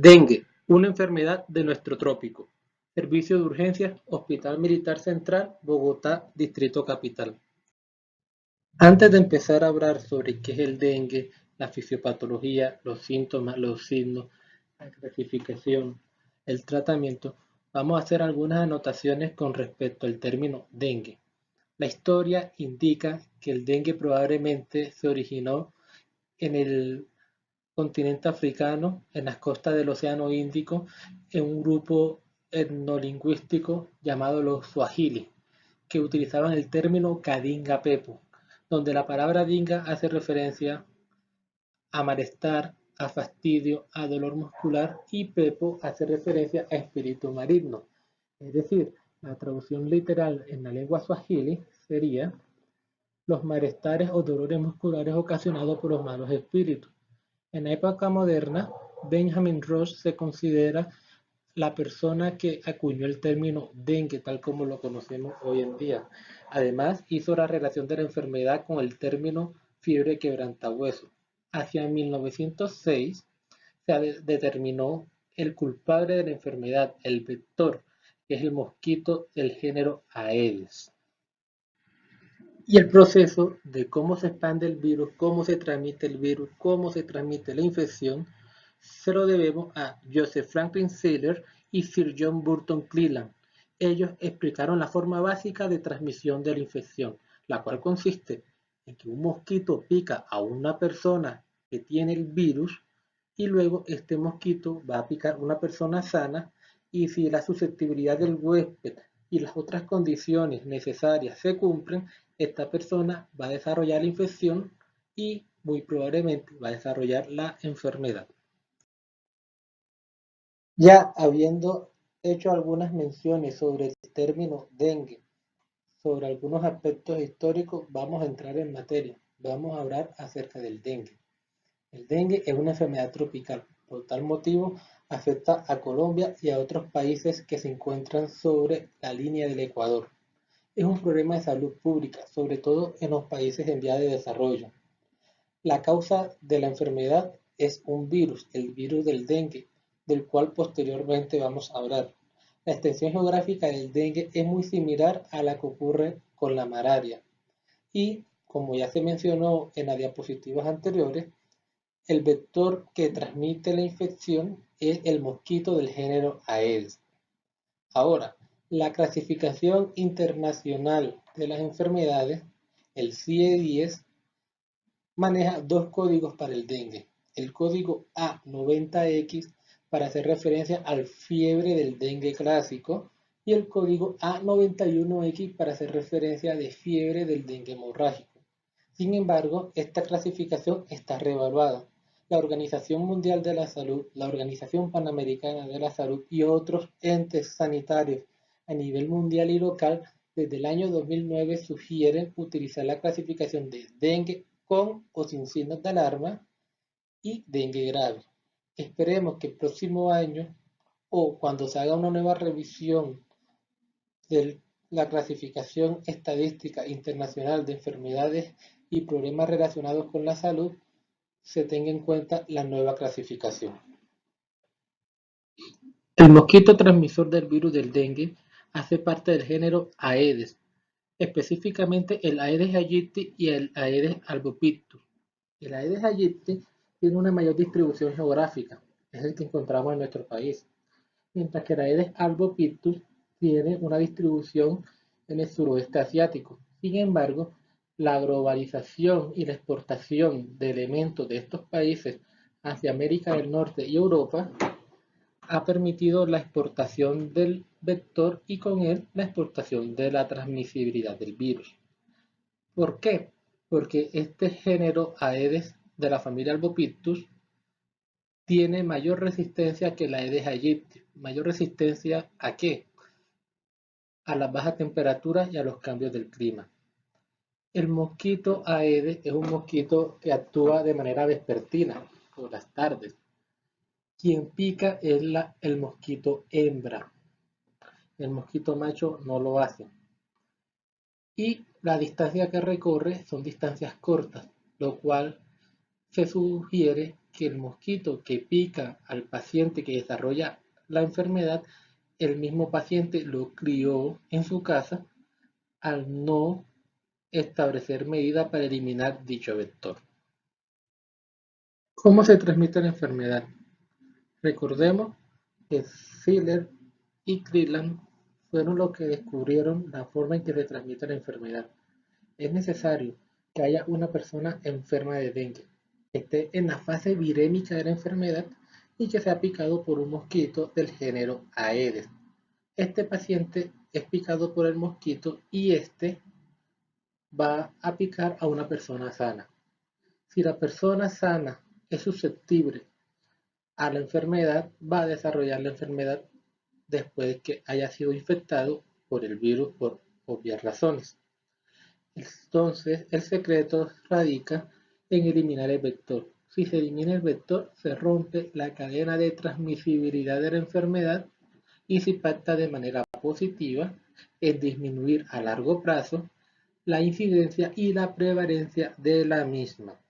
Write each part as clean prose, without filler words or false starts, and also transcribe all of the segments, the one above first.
Dengue, una enfermedad de nuestro trópico. Servicio de urgencias, Hospital Militar Central, Bogotá, Distrito Capital. Antes de empezar a hablar sobre qué es el dengue, la fisiopatología, los síntomas, los signos, la clasificación, el tratamiento, vamos a hacer algunas anotaciones con respecto al término dengue. La historia indica que el dengue probablemente se originó en el continente africano, en las costas del Océano Índico, en un grupo etnolingüístico llamado los Swahili, que utilizaban el término Kadinga Pepo, donde la palabra dinga hace referencia a malestar, a fastidio, a dolor muscular y Pepo hace referencia a espíritu maligno. Es decir, la traducción literal en la lengua Swahili sería los malestares o dolores musculares ocasionados por los malos espíritus. En la época moderna, Benjamin Roche se considera la persona que acuñó el término dengue tal como lo conocemos hoy en día. Además, hizo la relación de la enfermedad con el término fiebre quebrantahueso. Hacia 1906 se determinó el culpable de la enfermedad, el vector, que es el mosquito del género Aedes. Y el proceso de cómo se expande el virus, cómo se transmite el virus, cómo se transmite la infección, se lo debemos a Joseph Franklin Saylor y Sir John Burton Cleland. Ellos explicaron la forma básica de transmisión de la infección, la cual consiste en que un mosquito pica a una persona que tiene el virus y luego este mosquito va a picar a una persona sana y si la susceptibilidad del huésped y las otras condiciones necesarias se cumplen, esta persona va a desarrollar la infección y muy probablemente va a desarrollar la enfermedad. Ya habiendo hecho algunas menciones sobre el término dengue, sobre algunos aspectos históricos, vamos a entrar en materia. Vamos a hablar acerca del dengue. El dengue es una enfermedad tropical, por tal motivo afecta a Colombia y a otros países que se encuentran sobre la línea del Ecuador. Es un problema de salud pública, sobre todo en los países en vía de desarrollo. La causa de la enfermedad es un virus, el virus del dengue, del cual posteriormente vamos a hablar. La extensión geográfica del dengue es muy similar a la que ocurre con la malaria. Y, como ya se mencionó en las diapositivas anteriores, el vector que transmite la infección es el mosquito del género Aedes. Ahora, la clasificación internacional de las enfermedades, el CIE-10, maneja dos códigos para el dengue. El código A90X para hacer referencia al fiebre del dengue clásico y el código A91X para hacer referencia de fiebre del dengue hemorrágico. Sin embargo, esta clasificación está reevaluada. La Organización Mundial de la Salud, la Organización Panamericana de la Salud y otros entes sanitarios a nivel mundial y local desde el año 2009 sugieren utilizar la clasificación de dengue con o sin signos de alarma y dengue grave. Esperemos que el próximo año o cuando se haga una nueva revisión de la clasificación estadística internacional de enfermedades y problemas relacionados con la salud, se tenga en cuenta la nueva clasificación. El mosquito transmisor del virus del dengue hace parte del género Aedes, específicamente el Aedes aegypti y el Aedes albopictus. El Aedes aegypti tiene una mayor distribución geográfica, es el que encontramos en nuestro país, mientras que el Aedes albopictus tiene una distribución en el suroeste asiático. Sin embargo, la globalización y la exportación de elementos de estos países hacia América del Norte y Europa ha permitido la exportación del vector y con él la exportación de la transmisibilidad del virus. ¿Por qué? Porque este género Aedes de la familia Albopictus tiene mayor resistencia que la Aedes aegypti. ¿Mayor resistencia a qué? A las bajas temperaturas y a los cambios del clima. El mosquito Aedes es un mosquito que actúa de manera vespertina, por las tardes. Quien pica es el mosquito hembra. El mosquito macho no lo hace. Y la distancia que recorre son distancias cortas, lo cual se sugiere que el mosquito que pica al paciente que desarrolla la enfermedad, el mismo paciente lo crió en su casa al no establecer medidas para eliminar dicho vector. ¿Cómo se transmite la enfermedad? Recordemos que Ziller y Cleland fueron los que descubrieron la forma en que se transmite la enfermedad. Es necesario que haya una persona enferma de dengue, que esté en la fase virémica de la enfermedad y que sea picado por un mosquito del género Aedes. Este paciente es picado por el mosquito y este va a picar a una persona sana. Si la persona sana es susceptible a la enfermedad, va a desarrollar la enfermedad después de que haya sido infectado por el virus por obvias razones. Entonces, el secreto radica en eliminar el vector. Si se elimina el vector, se rompe la cadena de transmisibilidad de la enfermedad y se impacta de manera positiva en disminuir a largo plazo la incidencia y la prevalencia de la misma.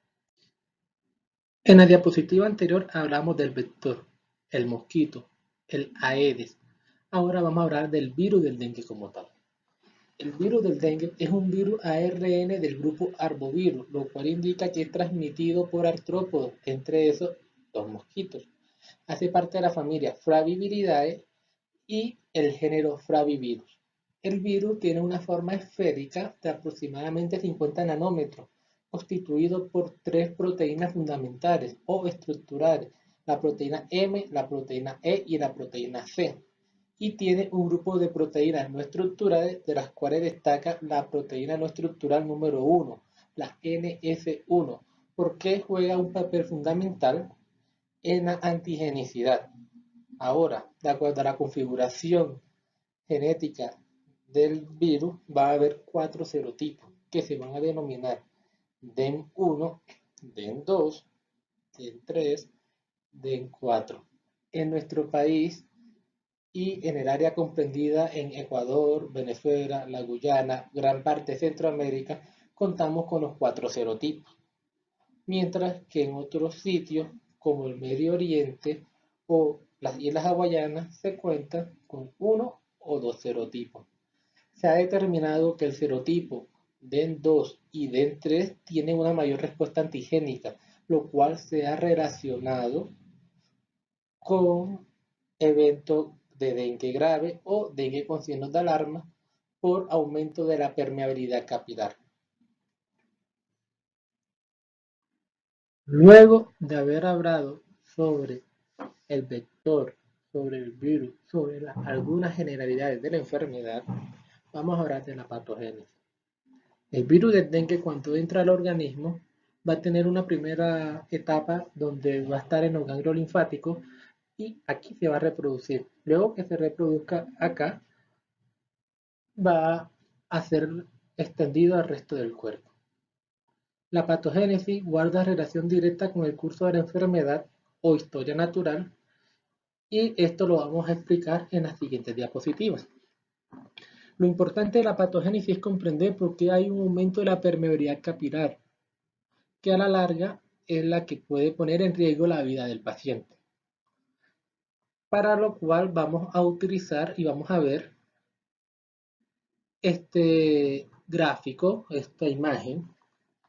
En la diapositiva anterior hablamos del vector, el mosquito, el Aedes. Ahora vamos a hablar del virus del dengue como tal. El virus del dengue es un virus ARN del grupo arbovirus, lo cual indica que es transmitido por artrópodos, entre esos los mosquitos. Hace parte de la familia Flaviviridae y el género Flavivirus. El virus tiene una forma esférica de aproximadamente 50 nanómetros, constituido por tres proteínas fundamentales o estructurales, la proteína M, la proteína E y la proteína C, y tiene un grupo de proteínas no estructurales, de las cuales destaca la proteína no estructural número 1, la NF1, porque juega un papel fundamental en la antigenicidad. Ahora, de acuerdo a la configuración genética del virus, va a haber 4 serotipos que se van a denominar DEN1, DEN2, DEN3, DEN4. En nuestro país y en el área comprendida en Ecuador, Venezuela, la Guyana, gran parte de Centroamérica, contamos con los 4 serotipos, mientras que en otros sitios como el Medio Oriente o las Islas Hawaianas se cuentan con 1 o 2 serotipos. Se ha determinado que el serotipo DEN2 y DEN3 tienen una mayor respuesta antigénica, lo cual se ha relacionado con eventos de dengue grave o dengue con signos de alarma por aumento de la permeabilidad capilar. Luego de haber hablado sobre el vector, sobre el virus, sobre algunas generalidades de la enfermedad, vamos a hablar de la patogénesis. El virus del dengue, cuando entra al organismo, va a tener una primera etapa donde va a estar en los ganglios linfáticos y aquí se va a reproducir. Luego que se reproduzca acá, va a ser extendido al resto del cuerpo. La patogénesis guarda relación directa con el curso de la enfermedad o historia natural, y esto lo vamos a explicar en las siguientes diapositivas. Lo importante de la patogénesis es comprender por qué hay un aumento de la permeabilidad capilar, que a la larga es la que puede poner en riesgo la vida del paciente. Para lo cual vamos a utilizar y vamos a ver este gráfico, esta imagen,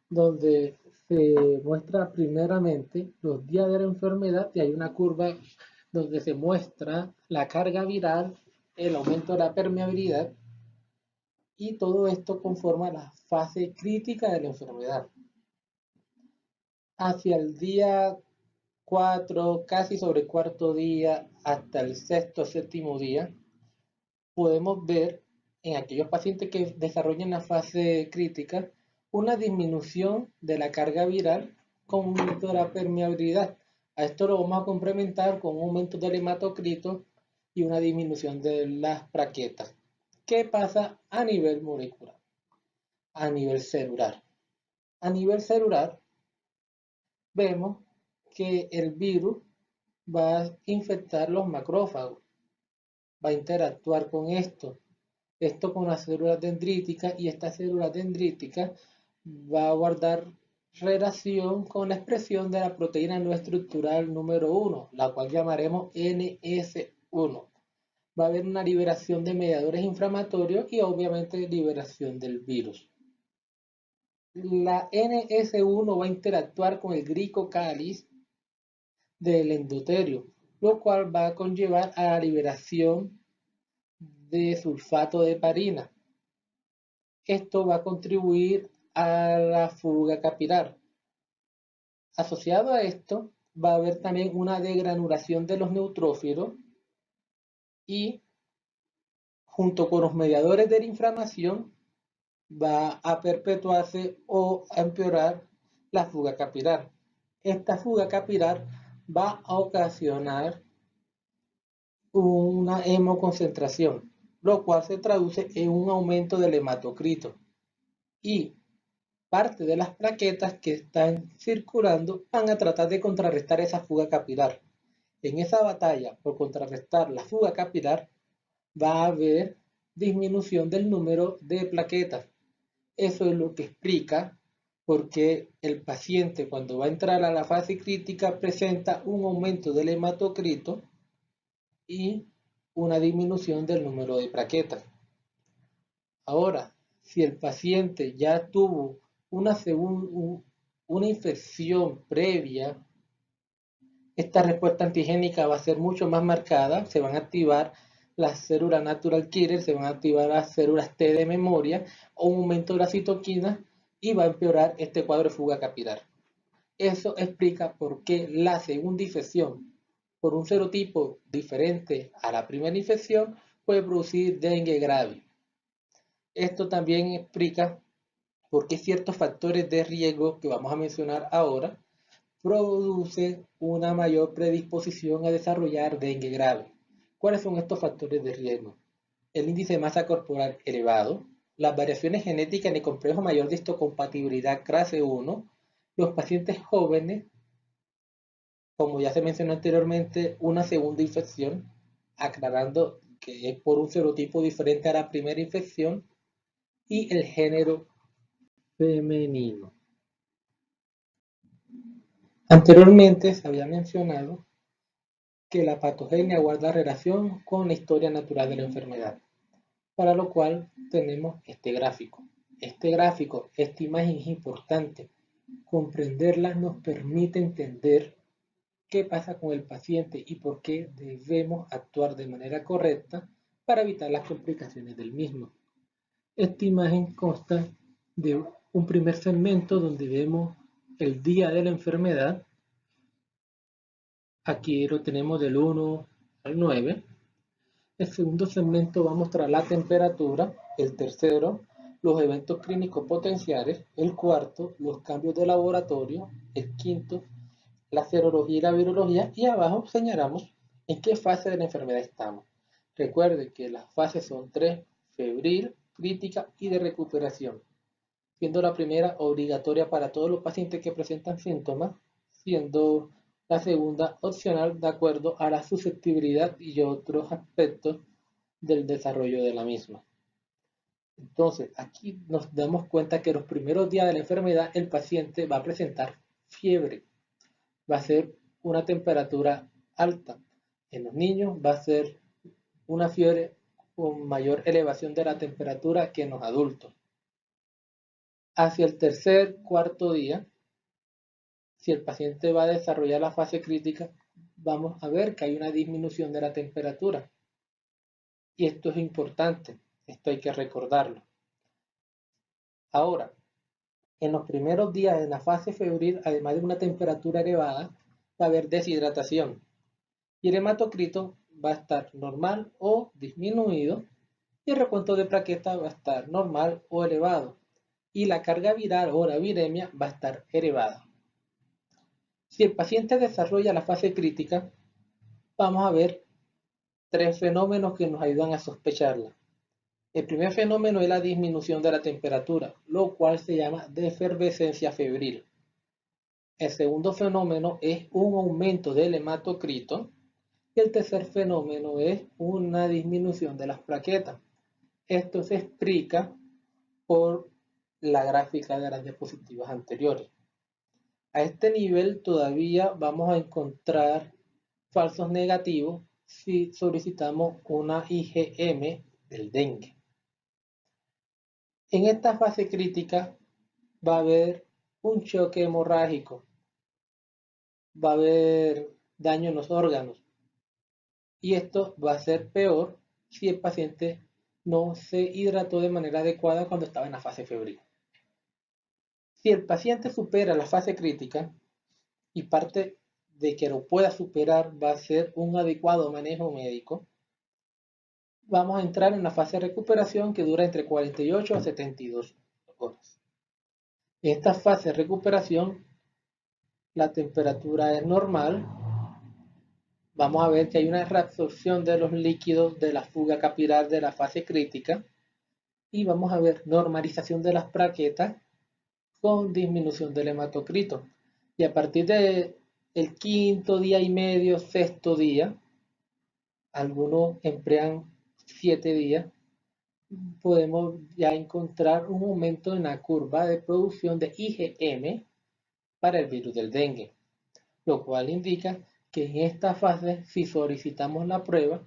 donde se muestra primeramente los días de la enfermedad y hay una curva donde se muestra la carga viral, el aumento de la permeabilidad, y todo esto conforma la fase crítica de la enfermedad. Hacia el día 4, casi sobre el cuarto día, hasta el sexto o séptimo día, podemos ver en aquellos pacientes que desarrollan la fase crítica una disminución de la carga viral con un aumento de la permeabilidad. A esto lo vamos a complementar con un aumento del hematocrito y una disminución de las plaquetas. ¿Qué pasa a nivel molecular? A nivel celular. A nivel celular vemos que el virus va a infectar los macrófagos, va a interactuar con esto con las células dendríticas, y esta célula dendrítica va a guardar relación con la expresión de la proteína no estructural número 1, la cual llamaremos NS1. Va a haber una liberación de mediadores inflamatorios y obviamente liberación del virus. La NS1 va a interactuar con el glicocáliz del endotelio, lo cual va a conllevar a la liberación de sulfato de heparina. Esto va a contribuir a la fuga capilar. Asociado a esto, va a haber también una degranulación de los neutrófilos y, junto con los mediadores de la inflamación, va a perpetuarse o a empeorar la fuga capilar. Esta fuga capilar va a ocasionar una hemoconcentración, lo cual se traduce en un aumento del hematocrito. Y parte de las plaquetas que están circulando van a tratar de contrarrestar esa fuga capilar. En esa batalla por contrarrestar la fuga capilar va a haber disminución del número de plaquetas. Eso es lo que explica por qué el paciente cuando va a entrar a la fase crítica presenta un aumento del hematocrito y una disminución del número de plaquetas. Ahora, si el paciente ya tuvo una infección previa, esta respuesta antigénica va a ser mucho más marcada, se van a activar las células natural killer, se van a activar las células T de memoria o un aumento de la citoquina y va a empeorar este cuadro de fuga capilar. Eso explica por qué la segunda infección por un serotipo diferente a la primera infección puede producir dengue grave. Esto también explica por qué ciertos factores de riesgo que vamos a mencionar ahora producen una mayor predisposición a desarrollar dengue grave. ¿Cuáles son estos factores de riesgo? El índice de masa corporal elevado, las variaciones genéticas en el complejo mayor de histocompatibilidad clase 1, los pacientes jóvenes, como ya se mencionó anteriormente, una segunda infección, aclarando que es por un serotipo diferente a la primera infección, y el género femenino. Anteriormente se había mencionado que la patogenia guarda relación con la historia natural de la enfermedad, para lo cual tenemos este gráfico. Esta imagen es importante. Comprenderla nos permite entender qué pasa con el paciente y por qué debemos actuar de manera correcta para evitar las complicaciones del mismo. Esta imagen consta de un primer segmento donde vemos el día de la enfermedad. Aquí lo tenemos del 1 al 9. El segundo segmento va a mostrar la temperatura. El tercero, los eventos clínicos potenciales. El cuarto, los cambios de laboratorio. El quinto, la serología y la virología. Y abajo señalamos en qué fase de la enfermedad estamos. Recuerde que las fases son 3: febril, crítica y de recuperación, siendo la primera obligatoria para todos los pacientes que presentan síntomas, siendo la segunda opcional de acuerdo a la susceptibilidad y otros aspectos del desarrollo de la misma. Entonces, aquí nos damos cuenta que los primeros días de la enfermedad el paciente va a presentar fiebre, va a ser una temperatura alta. En los niños va a ser una fiebre con mayor elevación de la temperatura que en los adultos. Hacia el tercer, cuarto día, si el paciente va a desarrollar la fase crítica, vamos a ver que hay una disminución de la temperatura. Y esto es importante, esto hay que recordarlo. Ahora, en los primeros días de la fase febril, además de una temperatura elevada, va a haber deshidratación. Y el hematocrito va a estar normal o disminuido, y el recuento de plaquetas va a estar normal o elevado. Y la carga viral o la viremia va a estar elevada. Si el paciente desarrolla la fase crítica, vamos a ver tres fenómenos que nos ayudan a sospecharla. El primer fenómeno es la disminución de la temperatura, lo cual se llama defervescencia febril. El segundo fenómeno es un aumento del hematocrito. Y el tercer fenómeno es una disminución de las plaquetas. Esto se explica por la gráfica de las diapositivas anteriores. A este nivel todavía vamos a encontrar falsos negativos si solicitamos una IgM del dengue. En esta fase crítica va a haber un choque hemorrágico, va a haber daño en los órganos y esto va a ser peor si el paciente no se hidrató de manera adecuada cuando estaba en la fase febril. Si el paciente supera la fase crítica, y parte de que lo pueda superar va a ser un adecuado manejo médico, vamos a entrar en una fase de recuperación que dura entre 48 a 72 horas. En esta fase de recuperación, la temperatura es normal. Vamos a ver que hay una reabsorción de los líquidos de la fuga capilar de la fase crítica y vamos a ver normalización de las plaquetas con disminución del hematocrito. Y a partir del quinto día y medio, sexto día, algunos emplean 7 días, podemos ya encontrar un aumento en la curva de producción de IgM para el virus del dengue, lo cual indica que en esta fase, si solicitamos la prueba,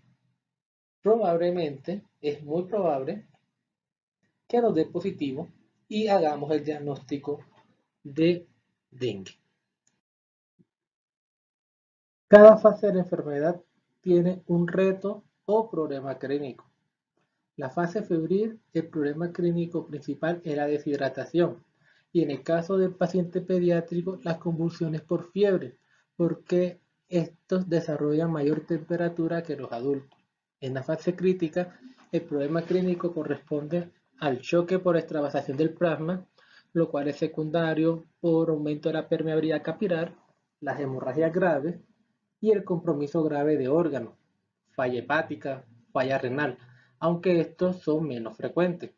probablemente, es muy probable, que nos dé positivo y hagamos el diagnóstico de dengue. Cada fase de la enfermedad tiene un reto o problema clínico. La fase febril, el problema clínico principal es la deshidratación y en el caso del paciente pediátrico, las convulsiones por fiebre, porque estos desarrollan mayor temperatura que los adultos. En la fase crítica, el problema clínico corresponde al choque por extravasación del plasma, lo cual es secundario por aumento de la permeabilidad capilar, las hemorragias graves y el compromiso grave de órganos, falla hepática, falla renal, aunque estos son menos frecuentes.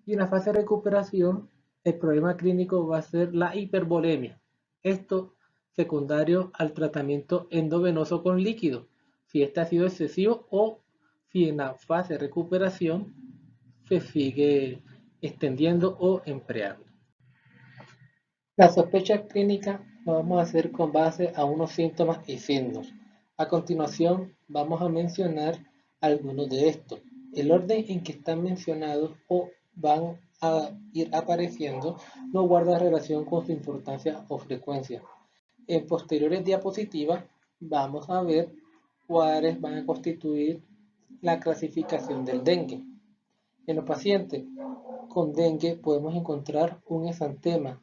Y en la fase de recuperación, el problema clínico va a ser la hipervolemia. Esto secundario al tratamiento endovenoso con líquido, si este ha sido excesivo o si en la fase de recuperación se sigue extendiendo o empleando. La sospecha clínica la vamos a hacer con base a unos síntomas y signos. A continuación vamos a mencionar algunos de estos. El orden en que están mencionados o van a ir apareciendo no guarda relación con su importancia o frecuencia. En posteriores diapositivas vamos a ver cuáles van a constituir la clasificación del dengue. En los pacientes con dengue podemos encontrar un exantema.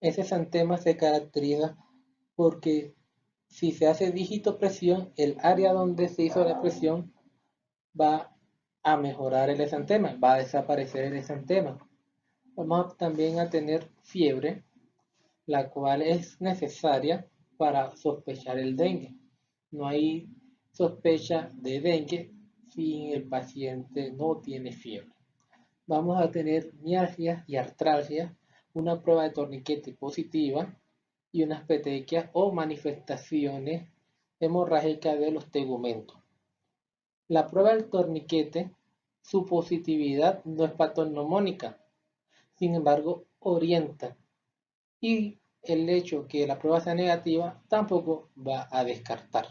Ese exantema se caracteriza porque si se hace dígito presión, el área donde se hizo la presión va a mejorar el exantema, va a desaparecer el exantema. Vamos también a tener fiebre, la cual es necesaria para sospechar el dengue. No hay sospecha de dengue si el paciente no tiene fiebre. Vamos a tener mialgia y artralgia, una prueba de torniquete positiva y unas petequias o manifestaciones hemorrágicas de los tegumentos. La prueba del torniquete, su positividad no es patognomónica, sin embargo orienta, y el hecho que la prueba sea negativa tampoco va a descartar.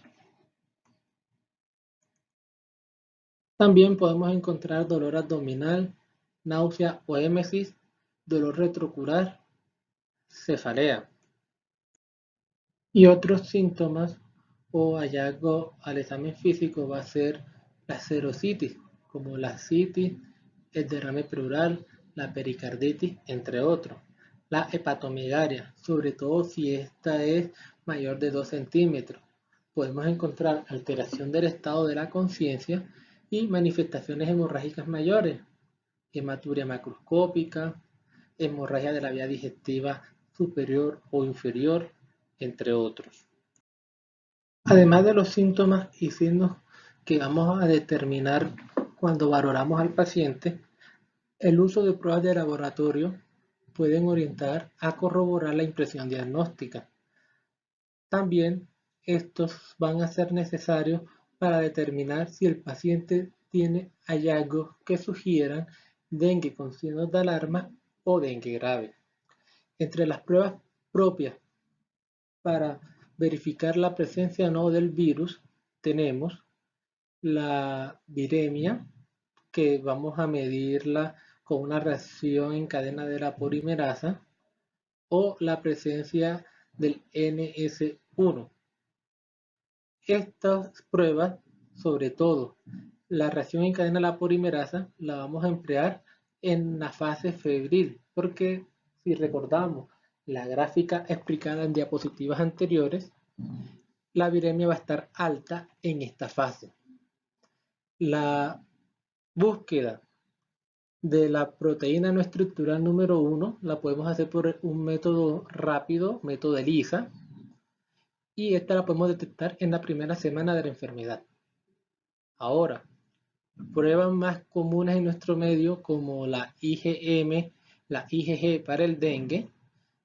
También podemos encontrar dolor abdominal, náusea o émesis, dolor retrocular, cefalea y otros síntomas o hallazgo al examen físico va a ser la serositis, como la citis, el derrame pleural, la pericarditis, entre otros. La hepatomegalia, sobre todo si esta es mayor de 2 centímetros. Podemos encontrar alteración del estado de la conciencia y manifestaciones hemorrágicas mayores, hematuria macroscópica, hemorragia de la vía digestiva superior o inferior, entre otros. Además de los síntomas y signos que vamos a determinar cuando valoramos al paciente, el uso de pruebas de laboratorio pueden orientar a corroborar la impresión diagnóstica. También estos van a ser necesarios para determinar si el paciente tiene hallazgos que sugieran dengue con signos de alarma o dengue grave. Entre las pruebas propias Para verificar la presencia o no del virus, tenemos la viremia, que vamos a medirla con una reacción en cadena de la polimerasa, o la presencia del NS1. Estas pruebas, sobre todo la reacción en cadena de la polimerasa, la vamos a emplear en la fase febril, porque si recordamos la gráfica explicada en diapositivas anteriores, la viremia va a estar alta en esta fase. La búsqueda de la proteína no estructural número 1 la podemos hacer por un método rápido, método ELISA, y esta la podemos detectar en la primera semana de la enfermedad. Ahora, pruebas más comunes en nuestro medio como la IgM, la IgG para el dengue,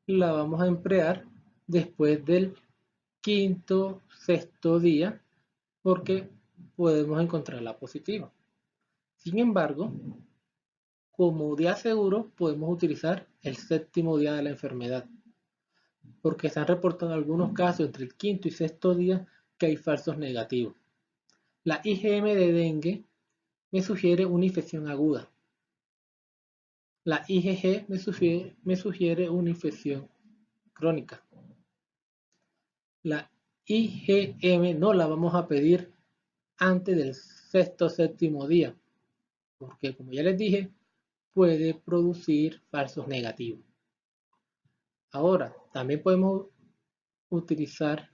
la vamos a emplear después del quinto, sexto día, porque podemos encontrarla positiva. Sin embargo, como día seguro podemos utilizar el séptimo día de la enfermedad, porque se han reportado algunos casos entre el quinto y sexto día que hay falsos negativos. La IgM de dengue me sugiere una infección aguda. La IgG me sugiere una infección crónica. La IgM no la vamos a pedir antes del sexto o séptimo día, porque como ya les dije, puede producir falsos negativos. Ahora, también podemos utilizar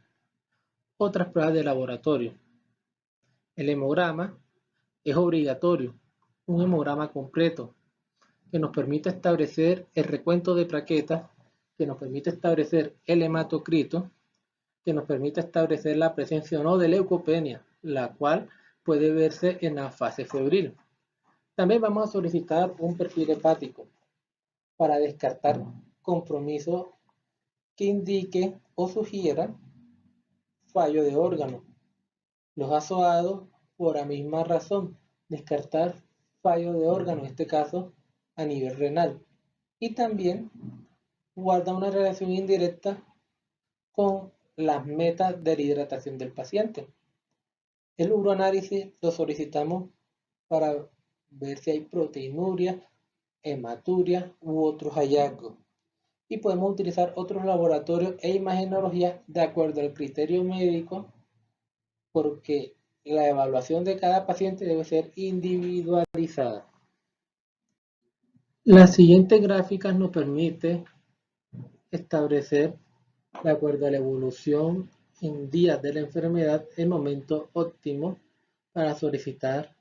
otras pruebas de laboratorio. El hemograma es obligatorio, un hemograma completo, que nos permite establecer el recuento de plaquetas, que nos permite establecer el hematocrito, que nos permite establecer la presencia o no de leucopenia, la cual puede verse en la fase febril. También vamos a solicitar un perfil hepático para descartar compromiso que indique o sugiera fallo de órgano. Los asociados por la misma razón, descartar fallo de órgano, en este caso a nivel renal. Y también guarda una relación indirecta con las metas de la hidratación del paciente. El uroanálisis lo solicitamos para ver si hay proteinuria, hematuria u otros hallazgos. Y podemos utilizar otros laboratorios e imagenología de acuerdo al criterio médico, porque la evaluación de cada paciente debe ser individualizada. La siguiente gráfica nos permite establecer, de acuerdo a la evolución en días de la enfermedad, el momento óptimo para solicitar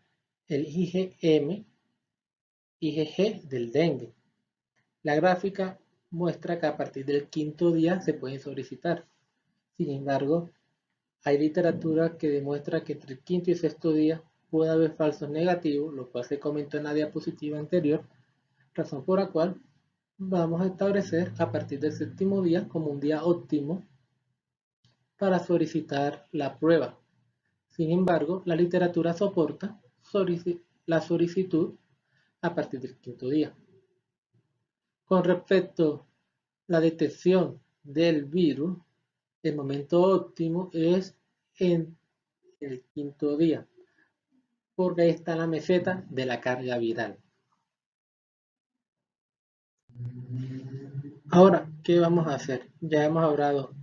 el IgM, IgG del dengue. La gráfica muestra que a partir del quinto día se puede solicitar. Sin embargo, hay literatura que demuestra que entre el quinto y sexto día puede haber falsos negativos, lo cual se comentó en la diapositiva anterior, razón por la cual vamos a establecer a partir del séptimo día como un día óptimo para solicitar la prueba. Sin embargo, la literatura soporta la solicitud a partir del quinto día. Con respecto a la detección del virus, el momento óptimo es en el quinto día, porque ahí está la meseta de la carga viral. Ahora, ¿qué vamos a hacer? Ya hemos hablado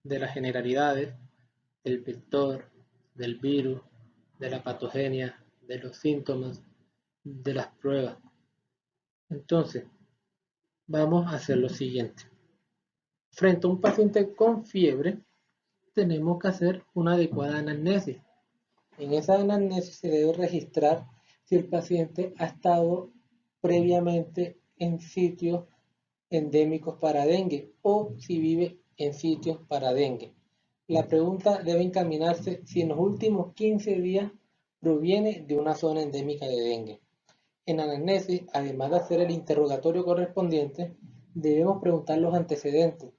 de las generalidades, del vector, del virus, de la patogenia, de los síntomas, de las pruebas. Entonces, vamos a hacer lo siguiente. Frente a un paciente con fiebre, tenemos que hacer una adecuada anamnesis. En esa anamnesis se debe registrar si el paciente ha estado previamente en sitios endémicos para dengue o si vive en sitios para dengue. La pregunta debe encaminarse si en los últimos 15 días proviene de una zona endémica de dengue. En anamnesis, además de hacer el interrogatorio correspondiente, debemos preguntar los antecedentes.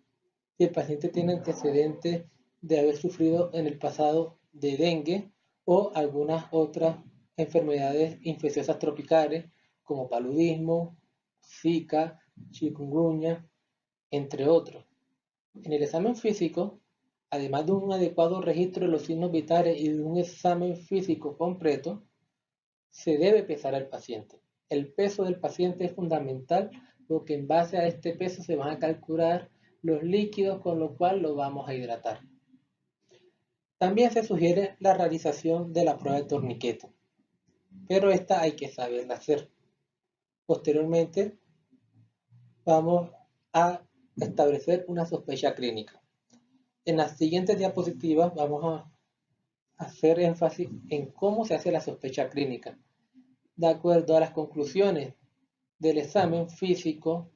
Si el paciente tiene antecedentes de haber sufrido en el pasado de dengue o algunas otras enfermedades infecciosas tropicales como paludismo, Zika, chikungunya, entre otros. En el examen físico además de un adecuado registro de los signos vitales y de un examen físico completo, se debe pesar al paciente. El peso del paciente es fundamental porque en base a este peso se van a calcular los líquidos con lo cual lo vamos a hidratar. También se sugiere la realización de la prueba de torniquete, pero esta hay que saberla hacer. Posteriormente vamos a establecer una sospecha clínica. En las siguientes diapositivas vamos a hacer énfasis en cómo se hace la sospecha clínica. De acuerdo a las conclusiones del examen físico,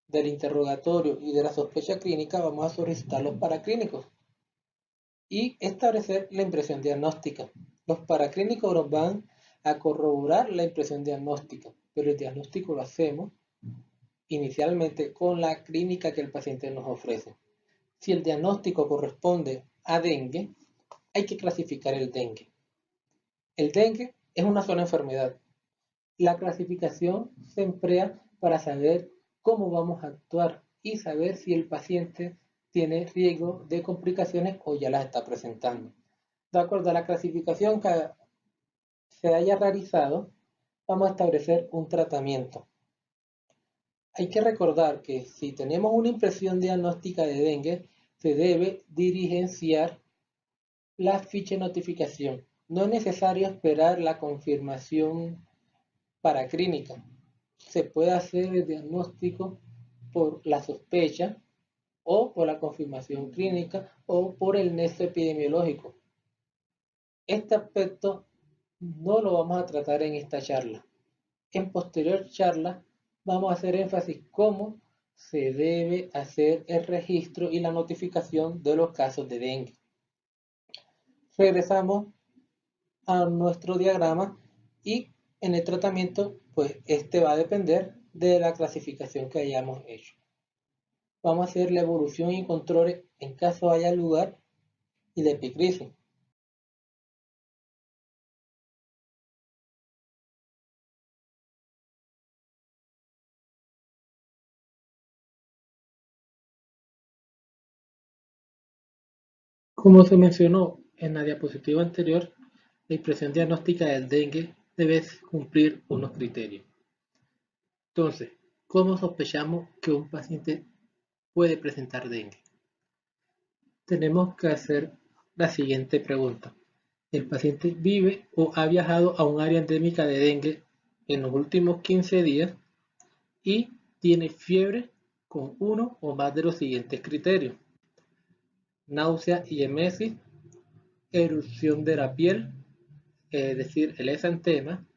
del interrogatorio y de la sospecha clínica, vamos a solicitar los paraclínicos y establecer la impresión diagnóstica. Los paraclínicos nos van a corroborar la impresión diagnóstica, pero el diagnóstico lo hacemos inicialmente con la clínica que el paciente nos ofrece. Si el diagnóstico corresponde a dengue, hay que clasificar el dengue. El dengue es una sola enfermedad. La clasificación se emplea para saber cómo vamos a actuar y saber si el paciente tiene riesgo de complicaciones o ya las está presentando. De acuerdo a la clasificación que se haya realizado, vamos a establecer un tratamiento. Hay que recordar que si tenemos una impresión diagnóstica de dengue, se debe diligenciar la ficha de notificación. No es necesario esperar la confirmación paraclínica. Se puede hacer el diagnóstico por la sospecha o por la confirmación clínica o por el nexo epidemiológico. Este aspecto no lo vamos a tratar en esta charla. En posterior charla vamos a hacer énfasis cómo se debe hacer el registro y la notificación de los casos de dengue. Regresamos a nuestro diagrama y en el tratamiento, pues este va a depender de la clasificación que hayamos hecho. Vamos a hacer la evolución y controles en caso haya lugar y la epicrisis. Como se mencionó en la diapositiva anterior, la impresión diagnóstica del dengue debe cumplir unos criterios. Entonces, ¿cómo sospechamos que un paciente puede presentar dengue? Tenemos que hacer la siguiente pregunta. ¿El paciente vive o ha viajado a un área endémica de dengue en los últimos 15 días y tiene fiebre con uno o más de los siguientes criterios? Náusea y emesis, erupción de la piel, es decir, el exantema,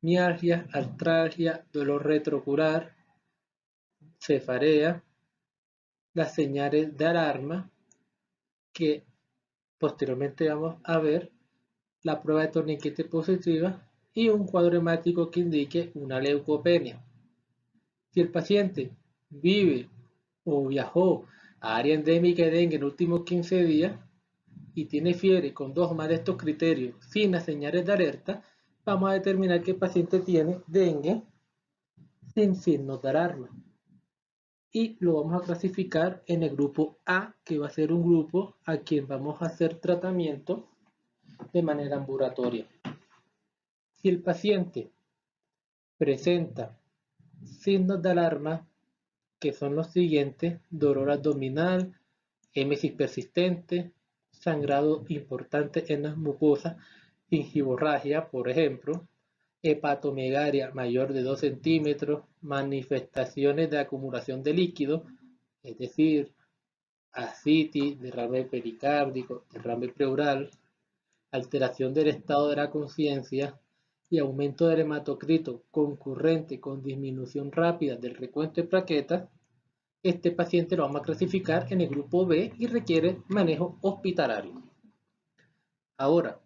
mialgia, artralgia, dolor retroocular, cefarea, las señales de alarma que posteriormente vamos a ver, la prueba de torniquete positiva y un cuadro hemático que indique una leucopenia. Si el paciente vive o viajó a área endémica de dengue en los últimos 15 días y tiene fiebre con dos o más de estos criterios sin las señales de alerta, vamos a determinar que el paciente tiene dengue sin signos de alarma. Y lo vamos a clasificar en el grupo A, que va a ser un grupo a quien vamos a hacer tratamiento de manera ambulatoria. Si el paciente presenta signos de alarma, que son los siguientes: dolor abdominal, émesis persistente, sangrado importante en las mucosas, gingivorragia, por ejemplo, hepatomegalia mayor de 2 centímetros, manifestaciones de acumulación de líquido, es decir, ascitis, derrame pericárdico, derrame pleural, alteración del estado de la conciencia y aumento del hematocrito concurrente con disminución rápida del recuento de plaquetas, este paciente lo vamos a clasificar en el grupo B y requiere manejo hospitalario. Ahora,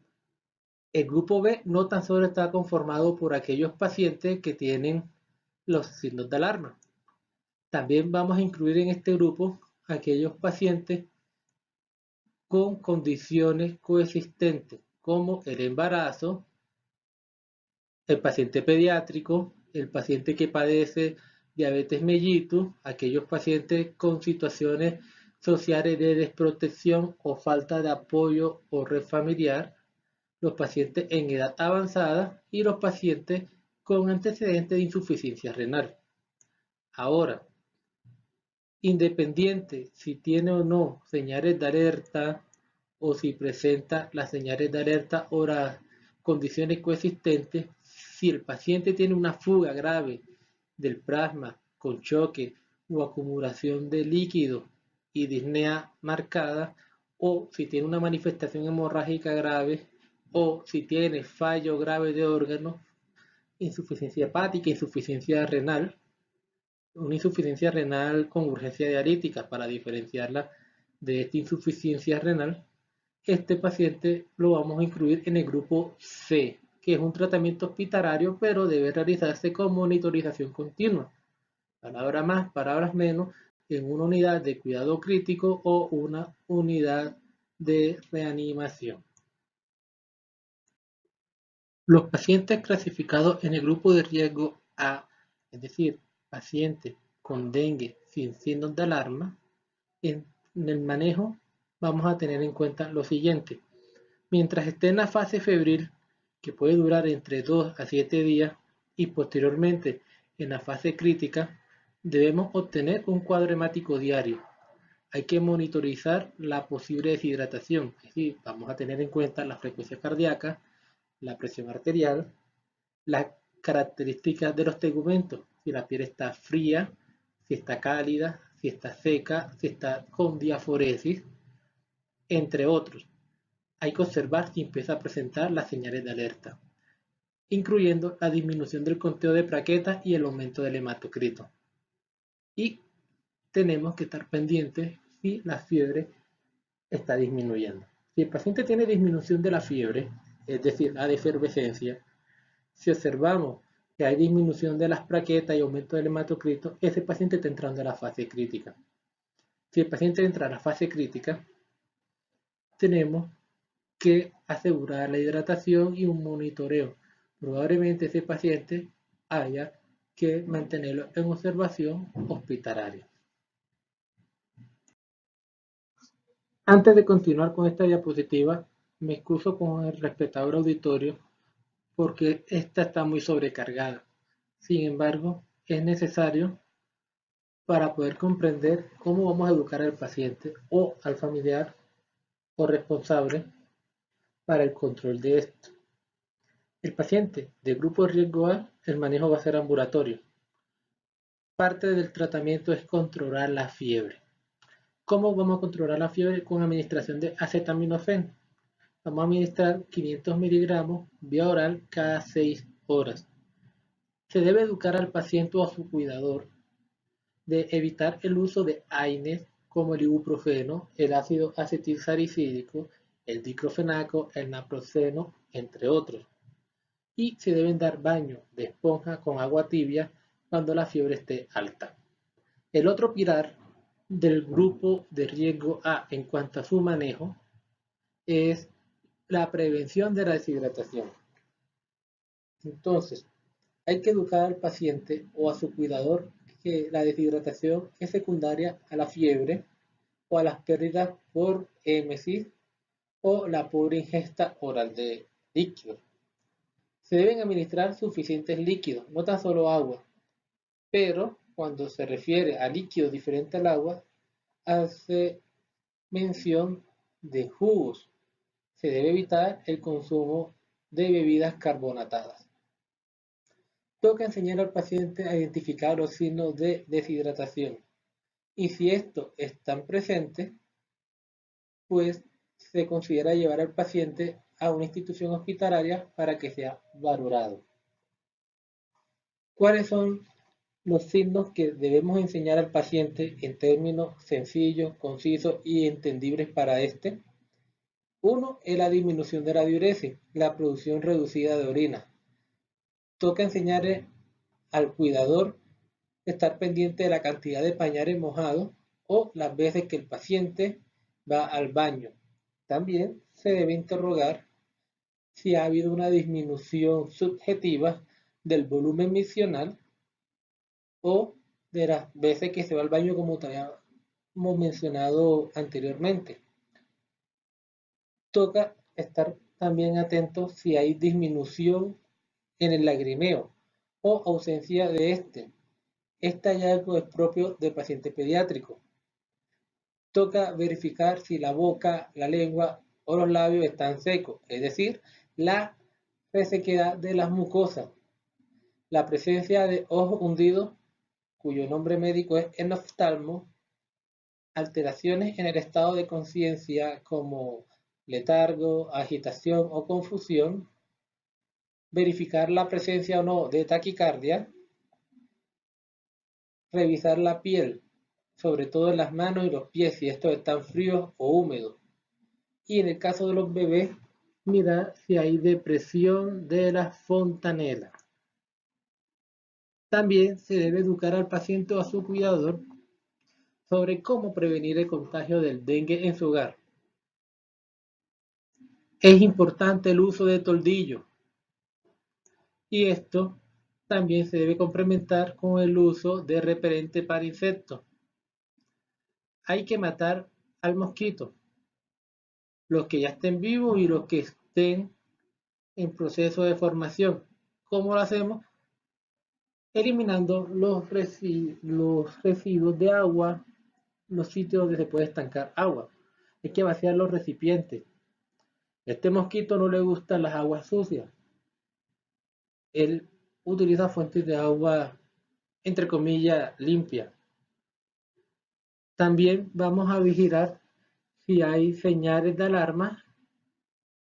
el grupo B no tan solo está conformado por aquellos pacientes que tienen los signos de alarma. También vamos a incluir en este grupo aquellos pacientes con condiciones coexistentes como el embarazo, el paciente pediátrico, el paciente que padece diabetes mellitus, aquellos pacientes con situaciones sociales de desprotección o falta de apoyo o red familiar, los pacientes en edad avanzada y los pacientes con antecedentes de insuficiencia renal. Ahora, independiente si tiene o no señales de alerta o si presenta las señales de alerta o las condiciones coexistentes, si el paciente tiene una fuga grave del plasma con choque o acumulación de líquido y disnea marcada, o si tiene una manifestación hemorrágica grave, o si tiene fallo grave de órganos, insuficiencia hepática, insuficiencia renal, una insuficiencia renal con urgencia dialítica para diferenciarla de esta insuficiencia renal, este paciente lo vamos a incluir en el grupo C, que es un tratamiento hospitalario, pero debe realizarse con monitorización continua. Palabras más, palabras menos, en una unidad de cuidado crítico o una unidad de reanimación. Los pacientes clasificados en el grupo de riesgo A, es decir, pacientes con dengue sin signos de alarma, en el manejo vamos a tener en cuenta lo siguiente. Mientras esté en la fase febril, que puede durar entre 2 a 7 días, y posteriormente en la fase crítica, debemos obtener un cuadro hemático diario. Hay que monitorizar la posible deshidratación, es decir, vamos a tener en cuenta la frecuencia cardíaca, la presión arterial, las características de los tegumentos, si la piel está fría, si está cálida, si está seca, si está con diaforesis, entre otros. Hay que observar si empieza a presentar las señales de alerta, incluyendo la disminución del conteo de plaquetas y el aumento del hematocrito. Y tenemos que estar pendientes si la fiebre está disminuyendo. Si el paciente tiene disminución de la fiebre, es decir, la efervescencia, si observamos que hay disminución de las plaquetas y aumento del hematocrito, ese paciente está entrando a la fase crítica. Si el paciente entra a la fase crítica, tenemos que asegurar la hidratación y un monitoreo. Probablemente ese paciente haya que mantenerlo en observación hospitalaria. Antes de continuar con esta diapositiva, me excuso con el respetador auditorio porque esta está muy sobrecargada. Sin embargo, es necesario para poder comprender cómo vamos a educar al paciente o al familiar o responsable para el control de esto. El paciente de grupo de riesgo A, el manejo va a ser ambulatorio. Parte del tratamiento es controlar la fiebre. ¿Cómo vamos a controlar la fiebre? Con administración de acetaminofén. Vamos a administrar 500 miligramos vía oral cada 6 horas. Se debe educar al paciente o a su cuidador de evitar el uso de AINES como el ibuprofeno, el ácido acetilsalicílico, el diclofenaco, el naproxeno, entre otros. Y se deben dar baños de esponja con agua tibia cuando la fiebre esté alta. El otro pilar del grupo de riesgo A en cuanto a su manejo es la prevención de la deshidratación. Entonces, hay que educar al paciente o a su cuidador que la deshidratación es secundaria a la fiebre o a las pérdidas por hémesis o la pobre ingesta oral de líquidos. Se deben administrar suficientes líquidos, no tan solo agua, pero cuando se refiere a líquidos diferentes al agua, hace mención de jugos. Se debe evitar el consumo de bebidas carbonatadas. Toca enseñar al paciente a identificar los signos de deshidratación y si estos están presentes, pues se considera llevar al paciente a una institución hospitalaria para que sea valorado. ¿Cuáles son los signos que debemos enseñar al paciente en términos sencillos, concisos y entendibles para este? Uno es la disminución de la diuresis, la producción reducida de orina. Toca enseñarle al cuidador estar pendiente de la cantidad de pañales mojados o las veces que el paciente va al baño. También se debe interrogar si ha habido una disminución subjetiva del volumen misional o de las veces que se va al baño como tarea como mencionado anteriormente. Toca estar también atento si hay disminución en el lagrimeo o ausencia de este. Este hallazgo es propio del paciente pediátrico. Toca verificar si la boca, la lengua o los labios están secos, es decir, la resequedad de las mucosas. La presencia de ojos hundidos, cuyo nombre médico es enoftalmo, alteraciones en el estado de conciencia como letargo, agitación o confusión, verificar la presencia o no de taquicardia, revisar la piel, sobre todo en las manos y los pies si estos están fríos o húmedos. Y en el caso de los bebés, mirar si hay depresión de la fontanela. También se debe educar al paciente o a su cuidador sobre cómo prevenir el contagio del dengue en su hogar. Es importante el uso de toldillo y esto también se debe complementar con el uso de repelente para insectos. Hay que matar al mosquito, los que ya estén vivos y los que estén en proceso de formación. ¿Cómo lo hacemos? Eliminando los residuos de agua, los sitios donde se puede estancar agua. Hay que vaciar los recipientes. A este mosquito no le gustan las aguas sucias. Él utiliza fuentes de agua, entre comillas, limpia. También vamos a vigilar si hay señales de alarma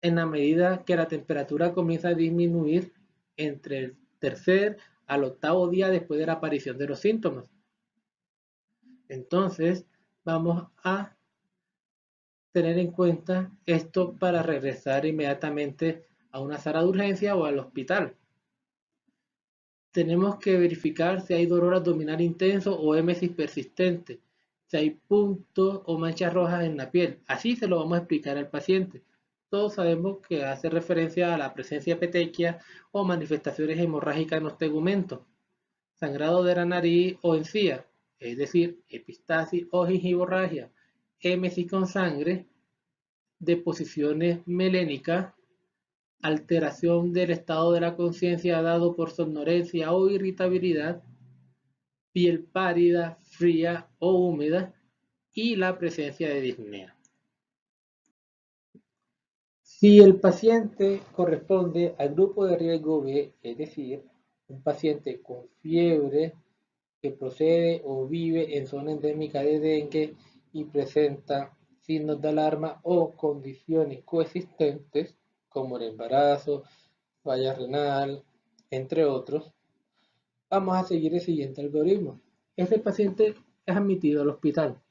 en la medida que la temperatura comienza a disminuir entre el tercer al octavo día después de la aparición de los síntomas. Entonces, vamos a tener en cuenta esto para regresar inmediatamente a una sala de urgencia o al hospital. Tenemos que verificar si hay dolor abdominal intenso o émesis persistente, si hay puntos o manchas rojas en la piel. Así se lo vamos a explicar al paciente. Todos sabemos que hace referencia a la presencia de petequias o manifestaciones hemorrágicas en los tegumentos, sangrado de la nariz o encía, es decir, epistasis o gingivorragia, émesis con sangre, deposiciones melénicas, alteración del estado de la conciencia dado por somnolencia o irritabilidad, piel pálida, fría o húmeda y la presencia de disnea. Si el paciente corresponde al grupo de riesgo B, es decir, un paciente con fiebre que procede o vive en zona endémica de dengue y presenta signos de alarma o condiciones coexistentes como el embarazo, falla renal, entre otros, vamos a seguir el siguiente algoritmo. Este paciente es admitido al hospital.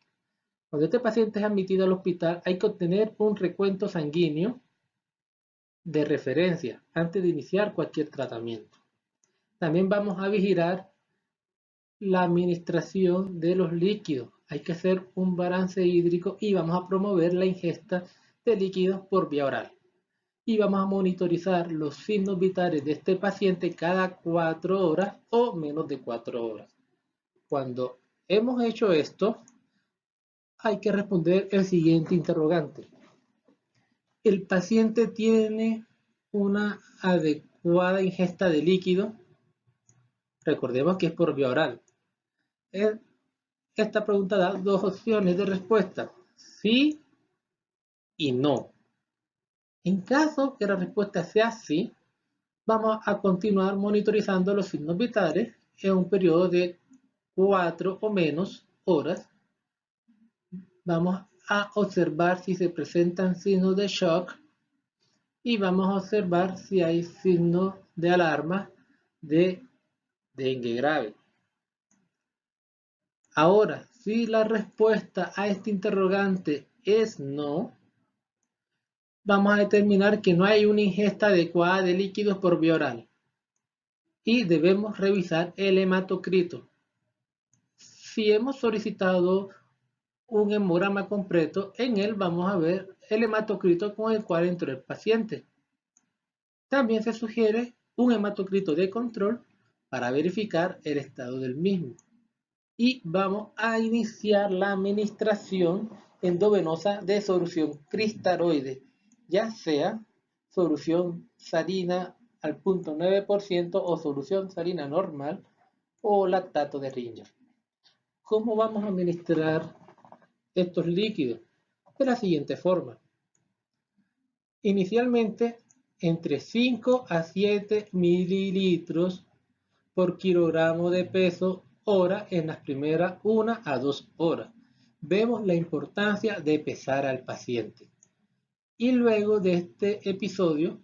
Cuando este paciente es admitido al hospital, hay que obtener un recuento sanguíneo de referencia antes de iniciar cualquier tratamiento. También vamos a vigilar la administración de los líquidos. Hay que hacer un balance hídrico y vamos a promover la ingesta de líquidos por vía oral. Y vamos a monitorizar los signos vitales de este paciente cada 4 horas o menos de 4 horas. Cuando hemos hecho esto, hay que responder el siguiente interrogante. ¿El paciente tiene una adecuada ingesta de líquido? Recordemos que es por vía oral. Esta pregunta da dos opciones de respuesta, sí y no. En caso que la respuesta sea sí, vamos a continuar monitorizando los signos vitales en un periodo de 4 o menos horas. Vamos a observar si se presentan signos de shock y vamos a observar si hay signos de alarma de dengue grave. Ahora, si la respuesta a este interrogante es no, vamos a determinar que no hay una ingesta adecuada de líquidos por vía oral y debemos revisar el hematocrito. Si hemos solicitado un hemograma completo, en él vamos a ver el hematocrito con el cual entró el paciente. También se sugiere un hematocrito de control para verificar el estado del mismo. y vamos a iniciar la administración endovenosa de solución cristaroide, ya sea solución salina al 0.9% o solución salina normal o lactato de Ringer. ¿Cómo vamos a administrar estos líquidos? De la siguiente forma. Inicialmente, entre 5 a 7 mililitros por kilogramo de peso hora en las primeras 1 a 2 horas. Vemos la importancia de pesar al paciente. Y luego de este episodio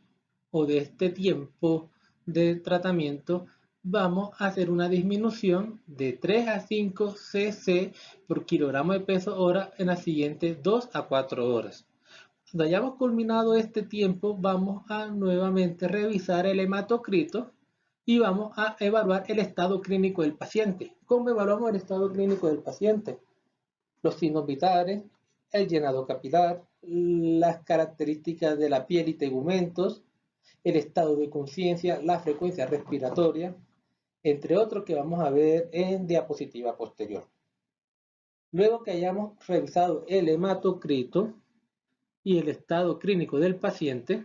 o de este tiempo de tratamiento, vamos a hacer una disminución de 3 a 5 cc por kilogramo de peso hora en las siguientes 2 a 4 horas. Cuando hayamos culminado este tiempo, vamos a nuevamente revisar el hematocrito y vamos a evaluar el estado clínico del paciente. ¿Cómo evaluamos el estado clínico del paciente? Los signos vitales, el llenado capilar, las características de la piel y tegumentos, el estado de conciencia, la frecuencia respiratoria, entre otros que vamos a ver en diapositiva posterior. Luego que hayamos revisado el hematocrito y el estado clínico del paciente,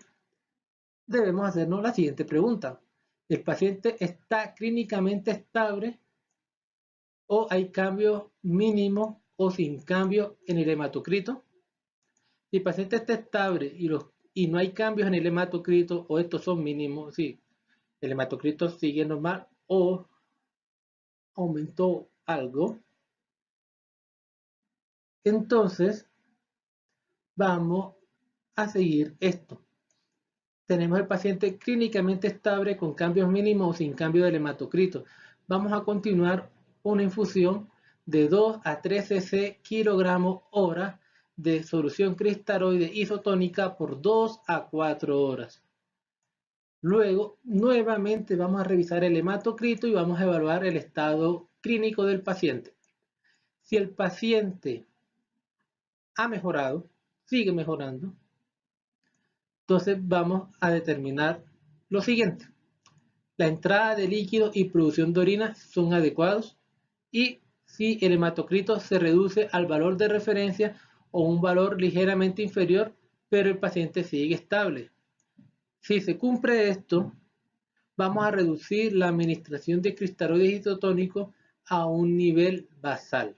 debemos hacernos la siguiente pregunta. ¿El paciente está clínicamente estable o hay cambios mínimos o sin cambio en el hematocrito? Si el paciente está estable y no hay cambios en el hematocrito o estos son mínimos, sí, el hematocrito sigue normal o aumentó algo, entonces vamos a seguir esto. Tenemos el paciente clínicamente estable con cambios mínimos o sin cambio del hematocrito. Vamos a continuar una infusión de 2 a 3 cc kilogramos hora de solución cristaroide isotónica por 2 a 4 horas. Luego, nuevamente vamos a revisar el hematocrito y vamos a evaluar el estado clínico del paciente. Si el paciente ha mejorado, sigue mejorando, entonces vamos a determinar lo siguiente. La entrada de líquido y producción de orina son adecuados y si el hematocrito se reduce al valor de referencia o un valor ligeramente inferior, pero el paciente sigue estable. Si se cumple esto, vamos a reducir la administración de cristaroides isotónicos a un nivel basal.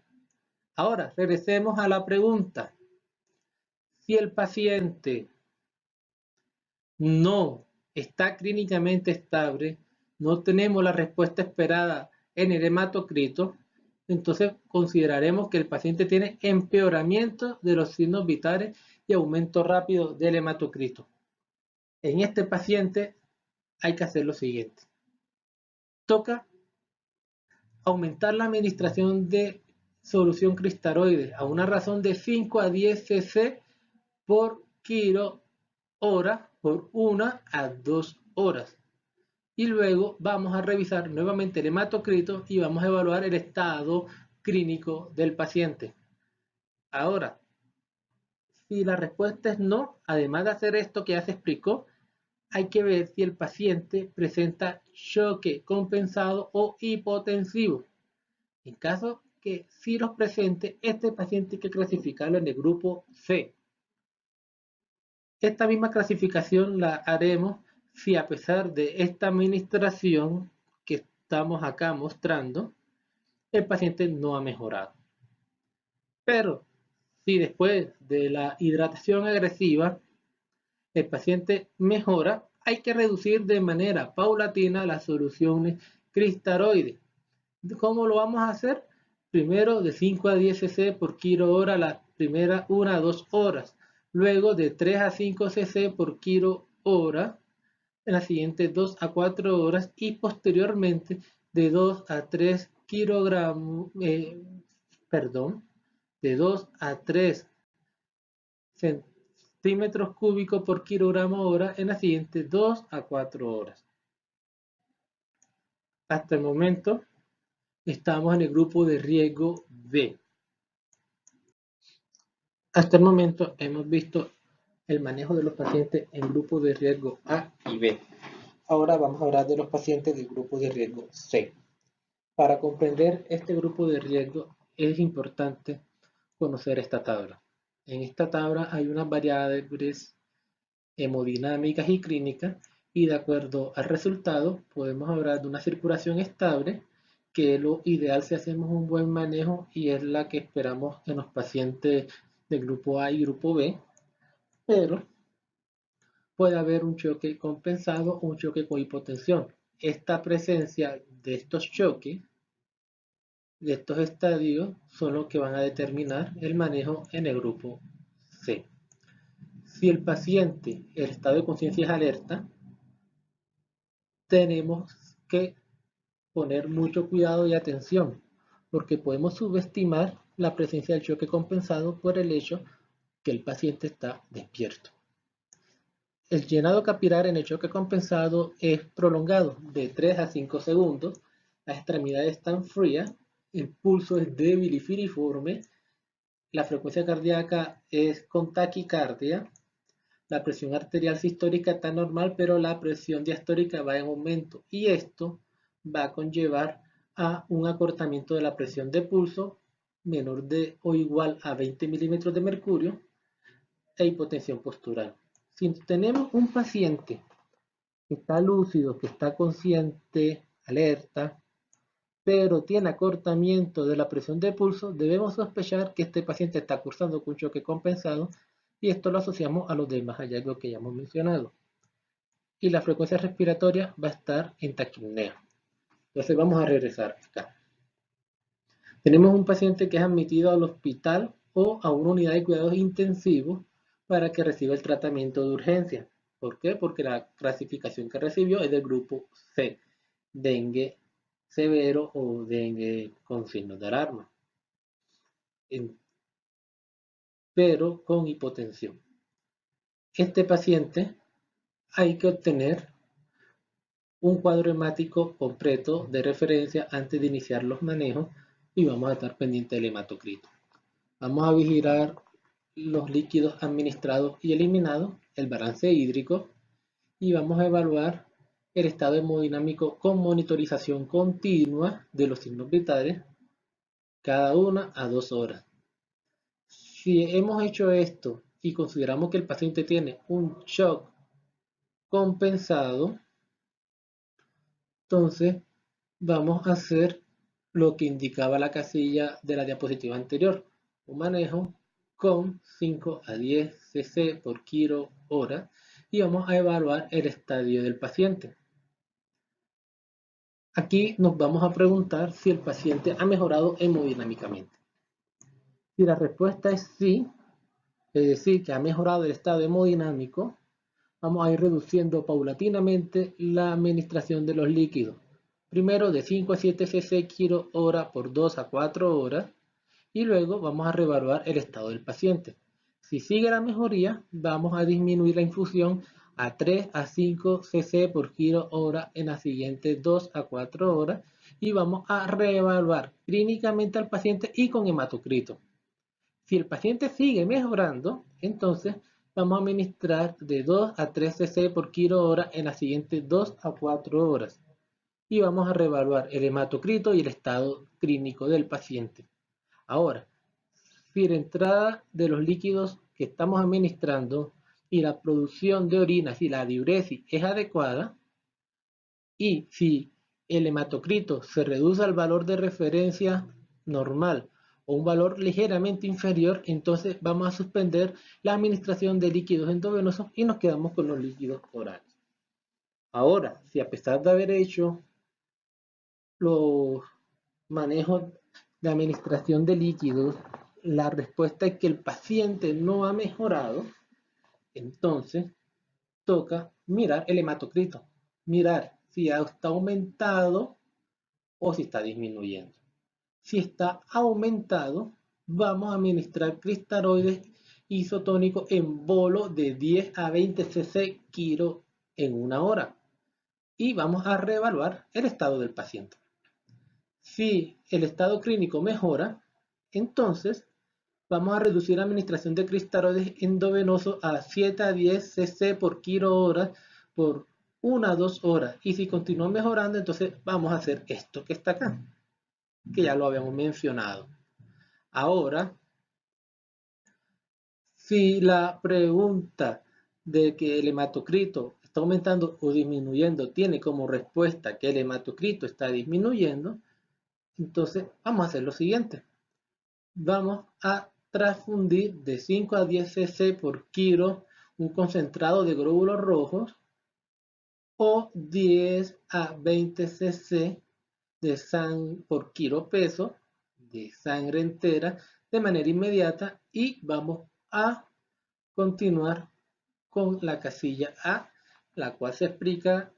Ahora, regresemos a la pregunta. Si el paciente no está clínicamente estable, no tenemos la respuesta esperada en el hematocrito, entonces consideraremos que el paciente tiene empeoramiento de los signos vitales y aumento rápido del hematocrito. En este paciente hay que hacer lo siguiente. Toca aumentar la administración de solución cristaroide a una razón de 5 a 10 cc por kilo hora por 1 a 2 horas. Y luego vamos a revisar nuevamente el hematocrito y vamos a evaluar el estado clínico del paciente. Ahora, si la respuesta es no, además de hacer esto que ya se explicó, hay que ver si el paciente presenta choque compensado o hipotensivo. En caso que sí los presente, este paciente hay que clasificarlo en el grupo C. Esta misma clasificación la haremos si a pesar de esta administración que estamos acá mostrando, el paciente no ha mejorado. Pero si después de la hidratación agresiva el paciente mejora, hay que reducir de manera paulatina las soluciones cristaroides. ¿Cómo lo vamos a hacer? Primero de 5 a 10 cc por kilo hora las primeras 1 a 2 horas. Luego de 3 a 5 cc por kilo hora en las siguientes 2 a 4 horas y posteriormente de 2 a 3 kilogramos, de 2 a 3 centímetros cúbicos por kilogramo hora en las siguientes 2 a 4 horas. Hasta el momento estamos en el grupo de riesgo B. Hasta el momento hemos visto el manejo de los pacientes en grupos de riesgo A y B. Ahora vamos a hablar de los pacientes del grupo de riesgo C. Para comprender este grupo de riesgo es importante conocer esta tabla. En esta tabla hay unas variables hemodinámicas y clínicas y de acuerdo al resultado podemos hablar de una circulación estable, que es lo ideal si hacemos un buen manejo y es la que esperamos en los pacientes del grupo A y grupo B, pero puede haber un choque compensado o un choque con hipotensión. Esta presencia de estos choques, de estos estadios, son los que van a determinar el manejo en el grupo C. Si el paciente, el estado de conciencia es alerta, tenemos que poner mucho cuidado y atención, porque podemos subestimar la presencia del choque compensado por el hecho que el paciente está despierto. El llenado capilar en el choque compensado es prolongado de 3 a 5 segundos, las extremidades están frías, el pulso es débil y filiforme, la frecuencia cardíaca es con taquicardia, la presión arterial sistólica está normal, pero la presión diastólica va en aumento y esto va a conllevar a un acortamiento de la presión de pulso menor de o igual a 20 milímetros de mercurio e hipotensión postural. Si tenemos un paciente que está lúcido, que está consciente, alerta, pero tiene acortamiento de la presión de pulso, debemos sospechar que este paciente está cursando con un choque compensado y esto lo asociamos a los demás hallazgos que ya hemos mencionado. Y la frecuencia respiratoria va a estar en taquipnea. Entonces vamos a regresar acá. Tenemos un paciente que es admitido al hospital o a una unidad de cuidados intensivos para que reciba el tratamiento de urgencia. ¿Por qué? Porque la clasificación que recibió es del grupo C, dengue severo o dengue con signos de alarma, pero con hipotensión. Este paciente hay que obtener un cuadro hemático completo de referencia antes de iniciar los manejos y vamos a estar pendiente del hematocrito. Vamos a vigilar los líquidos administrados y eliminados, el balance hídrico y vamos a evaluar el estado hemodinámico con monitorización continua de los signos vitales cada 1 a 2 horas. Si hemos hecho esto y consideramos que el paciente tiene un shock compensado, entonces vamos a hacer lo que indicaba la casilla de la diapositiva anterior, un manejo con 5 a 10 cc por kilo hora y vamos a evaluar el estadio del paciente. Aquí nos vamos a preguntar si el paciente ha mejorado hemodinámicamente. Si la respuesta es sí, es decir, que ha mejorado el estado hemodinámico, vamos a ir reduciendo paulatinamente la administración de los líquidos. Primero de 5 a 7 cc kilo hora por 2 a 4 horas y luego vamos a reevaluar el estado del paciente. Si sigue la mejoría, vamos a disminuir la infusión a 3 a 5 cc por kilo hora en las siguientes 2 a 4 horas y vamos a reevaluar clínicamente al paciente y con hematocrito. Si el paciente sigue mejorando, entonces vamos a administrar de 2 a 3 cc por kilo hora en las siguientes 2 a 4 horas y vamos a reevaluar el hematocrito y el estado clínico del paciente. Ahora, si la entrada de los líquidos que estamos administrando y la producción de orinas y la diuresis es adecuada y si el hematocrito se reduce al valor de referencia normal o un valor ligeramente inferior, entonces vamos a suspender la administración de líquidos endovenosos y nos quedamos con los líquidos orales. Ahora, si a pesar de haber hecho los manejos de administración de líquidos, la respuesta es que el paciente no ha mejorado, entonces toca mirar el hematocrito, mirar si está aumentado o si está disminuyendo. Si está aumentado, vamos a administrar cristaroides isotónicos en bolo de 10 a 20 cc kilo en una hora y vamos a reevaluar el estado del paciente. Si el estado clínico mejora, entonces vamos a reducir la administración de cristaroides endovenosos a 7 a 10 cc por kilo hora por 1 a 2 horas. Y si continúa mejorando, entonces vamos a hacer esto que está acá. que ya lo habíamos mencionado. Ahora, si la pregunta de que el hematocrito está aumentando o disminuyendo tiene como respuesta que el hematocrito está disminuyendo, entonces vamos a hacer lo siguiente. Vamos a transfundir de 5 a 10 cc por kilo un concentrado de glóbulos rojos o 10 a 20 cc de sangre por kilo peso de sangre entera de manera inmediata y vamos a continuar con la casilla A, la cual se explica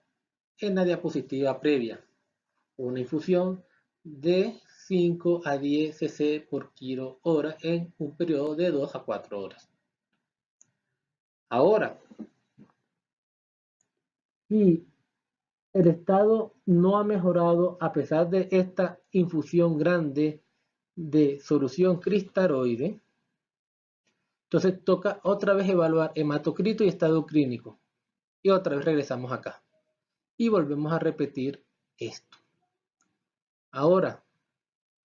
en la diapositiva previa. Una infusión de 5 a 10 cc por kilo hora en un periodo de 2 a 4 horas. Ahora, si el estado no ha mejorado a pesar de esta infusión grande de solución cristaroide, entonces toca otra vez evaluar hematocrito y estado clínico. Y otra vez regresamos acá. Y volvemos a repetir esto. Ahora,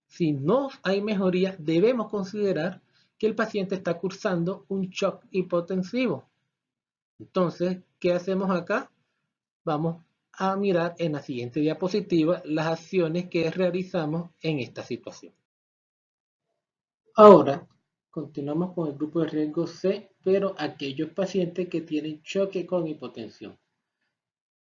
si no hay mejoría, debemos considerar que el paciente está cursando un shock hipotensivo. Entonces, ¿qué hacemos acá? Vamos a mirar en la siguiente diapositiva las acciones que realizamos en esta situación. Ahora, continuamos con el grupo de riesgo C, pero aquellos pacientes que tienen choque con hipotensión.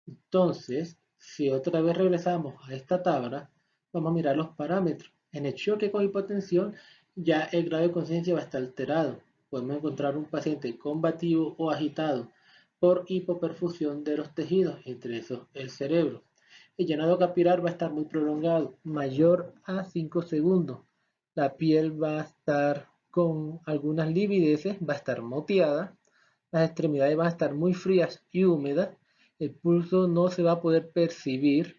Entonces, si otra vez regresamos a esta tabla, vamos a mirar los parámetros. En el choque con hipotensión, ya el grado de conciencia va a estar alterado. Podemos encontrar un paciente combativo o agitado por hipoperfusión de los tejidos, entre esos el cerebro. El llenado capilar va a estar muy prolongado, mayor a 5 segundos. La piel va a estar con algunas livideces, va a estar moteada. Las extremidades van a estar muy frías y húmedas. El pulso no se va a poder percibir.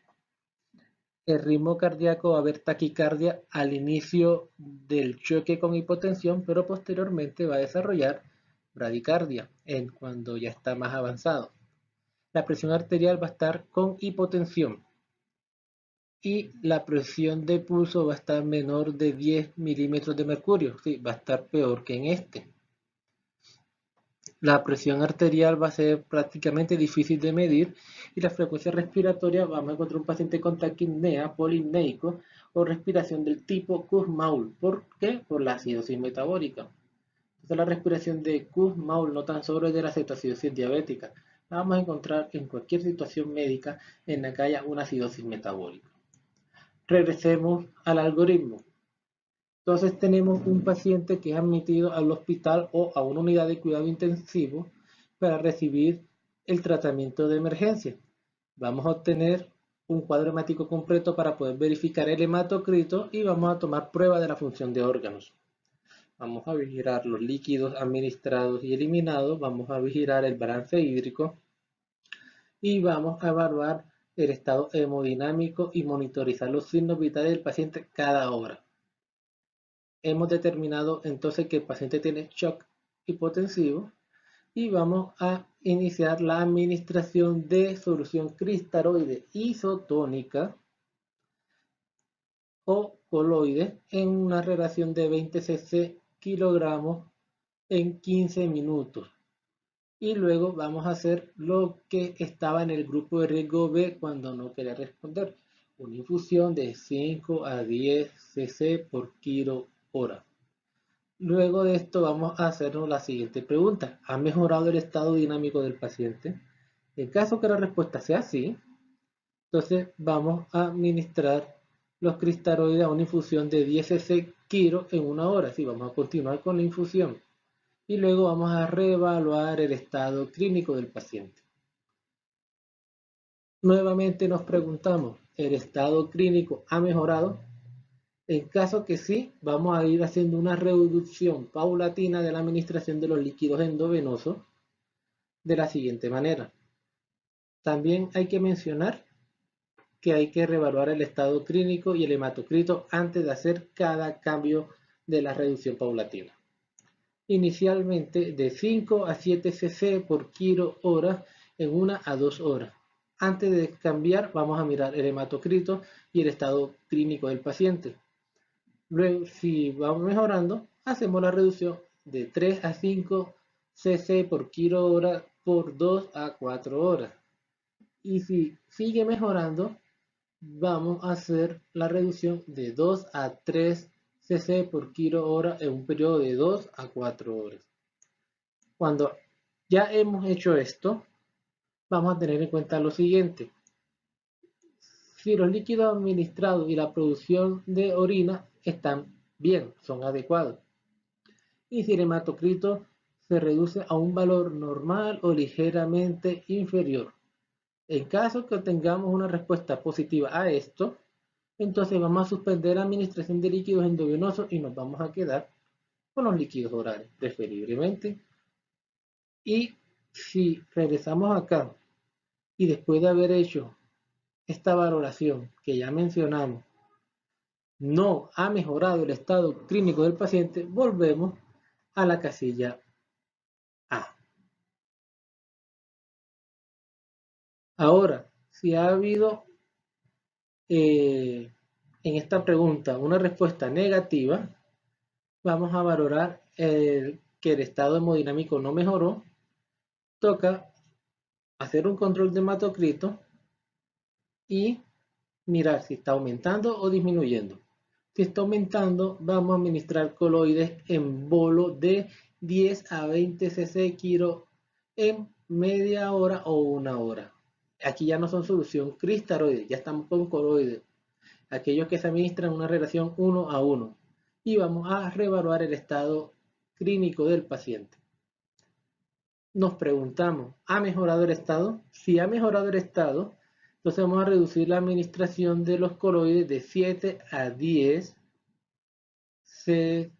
El ritmo cardíaco va a haber taquicardia al inicio del choque con hipotensión, pero posteriormente va a desarrollar bradicardia cuando ya está más avanzado. La presión arterial va a estar con hipotensión y la presión de pulso va a estar menor de 10 milímetros de mercurio. Sí, va a estar peor que en este. La presión arterial va a ser prácticamente difícil de medir y la frecuencia respiratoria vamos a encontrar un paciente con taquipnea, polipneico o respiración del tipo Kussmaul. ¿Por qué? Por la acidosis metabólica. Entonces la respiración de Kussmaul no tan solo es de la cetoacidosis diabética, la vamos a encontrar en cualquier situación médica en la que haya una acidosis metabólica. Regresemos al algoritmo. Entonces tenemos un paciente que es admitido al hospital o a una unidad de cuidado intensivo para recibir el tratamiento de emergencia. Vamos a obtener un cuadro hemático completo para poder verificar el hematocrito y vamos a tomar prueba de la función de órganos. Vamos a vigilar los líquidos administrados y eliminados, vamos a vigilar el balance hídrico y vamos a evaluar el estado hemodinámico y monitorizar los signos vitales del paciente cada hora. Hemos determinado entonces que el paciente tiene shock hipotensivo y vamos a iniciar la administración de solución cristaroide isotónica o coloide en una relación de 20 cc kilogramos en 15 minutos. Y luego vamos a hacer lo que estaba en el grupo de riesgo B cuando no quería responder. Una infusión de 5 a 10 cc por kilo hora. Luego de esto vamos a hacernos la siguiente pregunta. ¿Ha mejorado el estado dinámico del paciente? En caso que la respuesta sea sí, entonces vamos a administrar los cristaroides a una infusión de 10 cc kilo en una hora. Sí, vamos a continuar con la infusión. Y luego vamos a reevaluar el estado clínico del paciente. Nuevamente nos preguntamos, ¿el estado clínico ha mejorado? En caso que sí, vamos a ir haciendo una reducción paulatina de la administración de los líquidos endovenosos de la siguiente manera. También hay que mencionar que hay que reevaluar el estado clínico y el hematocrito antes de hacer cada cambio de la reducción paulatina. Inicialmente de 5 a 7 cc por kilo hora en 1 a 2 horas. Antes de cambiar, vamos a mirar el hematocrito y el estado clínico del paciente. Luego, si vamos mejorando, hacemos la reducción de 3 a 5 cc por kilo hora por 2 a 4 horas. Y si sigue mejorando, vamos a hacer la reducción de 2 a 3 cc por kilo hora en un periodo de 2 a 4 horas. Cuando ya hemos hecho esto, vamos a tener en cuenta lo siguiente. Si los líquidos administrados y la producción de orina están bien, son adecuados. Y si el hematocrito se reduce a un valor normal o ligeramente inferior. En caso que tengamos una respuesta positiva a esto, entonces vamos a suspender la administración de líquidos endovenosos y nos vamos a quedar con los líquidos orales, preferiblemente. Y si regresamos acá y después de haber hecho esta valoración que ya mencionamos, no ha mejorado el estado clínico del paciente, volvemos a la casilla A. Ahora, si ha habido en esta pregunta una respuesta negativa, vamos a valorar que el estado hemodinámico no mejoró. Toca hacer un control de hematocrito y mirar si está aumentando o disminuyendo. Si está aumentando, vamos a administrar coloides en bolo de 10 a 20 cc kilo en media hora o una hora. Aquí ya no son solución cristaloides, ya estamos con coloides, aquellos que se administran una relación 1 a 1. Y vamos a reevaluar el estado clínico del paciente. Nos preguntamos, ¿ha mejorado el estado? Si ha mejorado el estado, entonces vamos a reducir la administración de los coloides de 7 a 10 cc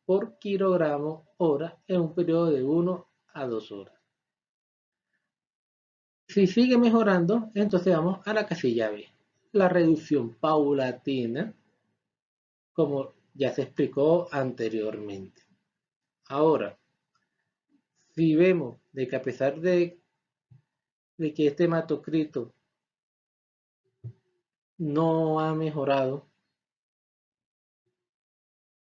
por kilogramo hora en un periodo de 1 a 2 horas. Si sigue mejorando, entonces vamos a la casilla B. La reducción paulatina, como ya se explicó anteriormente. Ahora, si vemos de que a pesar de que este hematocrito no ha mejorado,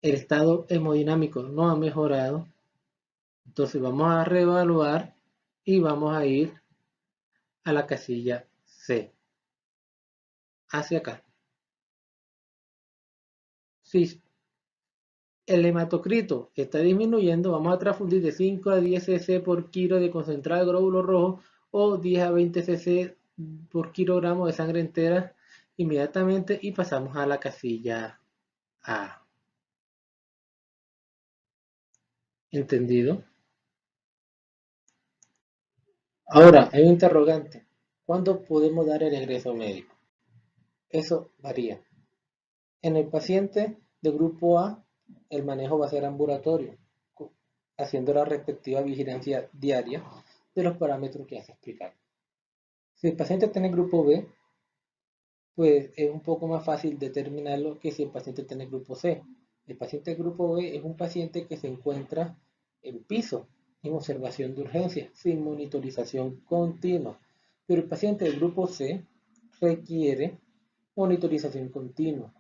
el estado hemodinámico no ha mejorado, entonces vamos a reevaluar y vamos a ir a la casilla C, hacia acá. Si el hematocrito está disminuyendo, vamos a transfundir de 5 a 10 cc por kilo de concentrado de glóbulos rojos o 10 a 20 cc por kilogramo de sangre entera inmediatamente y pasamos a la casilla A. ¿Entendido? Ahora, hay un interrogante. ¿Cuándo podemos dar el egreso médico? Eso varía. En el paciente de grupo A, el manejo va a ser ambulatorio, haciendo la respectiva vigilancia diaria de los parámetros que ya se explicaron. Si el paciente tiene grupo B, pues es un poco más fácil determinarlo que si el paciente tiene grupo C. El paciente del grupo B es un paciente que se encuentra en piso, en observación de urgencia, sin monitorización continua. Pero el paciente del grupo C requiere monitorización continua.